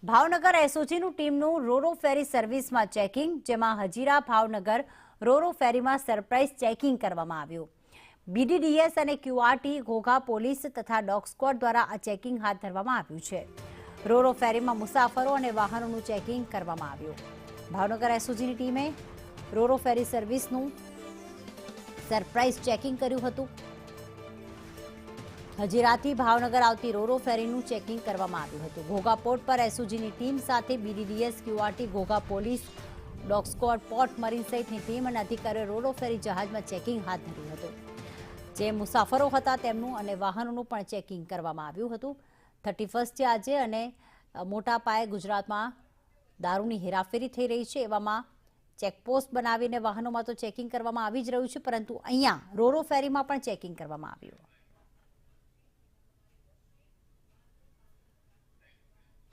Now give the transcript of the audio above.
ભાવનગર એસઓજીનું ટીમનું રોરો ફેરી સર્વિસમાં ચેકિંગ, જેમાં હજીરા ભાવનગર રોરો ફેરીમાં સરપ્રાઇઝ ચેકિંગ કરવામાં આવ્યું। બીડીડીએસ અને ક્યુઆરટી, ઘોઘા પોલીસ તથા ડોગ સ્ક્વોડ દ્વારા આ ચેકિંગ હાથ ધરવામાં આવ્યું છે। રોરો ફેરીમાં મુસાફરો અને વાહનોનું ચેકિંગ કરવામાં આવ્યું। ભાવનગર એસઓજીની ટીમે રોરો ફેરી સર્વિસનું સરપ્રાઇઝ ચેકિંગ કર્યું હતું। હજીરાથી ભાવનગર આવતી રોરો ફેરીનું ચેકિંગ કરવામાં આવ્યું હતું। ઘોઘા પોર્ટ પર એસઓજીની ટીમ સાથે BDDS, QRT, Ghogha police, dog squad, port marine સહિતની ટીમ અને અધિકારીઓ રોરો ફેરી જહાજમાં ચેકિંગ હાથ ધર્યું હતું। જે મુસાફરો હતા તેમનું અને વાહનોનું પણ ચેકિંગ કરવામાં આવ્યું હતું। 31 છે આજે અને મોટા પાયે ગુજરાતમાં દારૂની હેરાફેરી થઈ રહી છે, એવામાં ચેકપોસ્ટ બનાવીને વાહનોમાં તો ચેકિંગ કરવામાં આવી જ રહ્યું છે, પરંતુ અહીંયા રોરો ફેરીમાં પણ ચેકિંગ કરવામાં આવ્યું।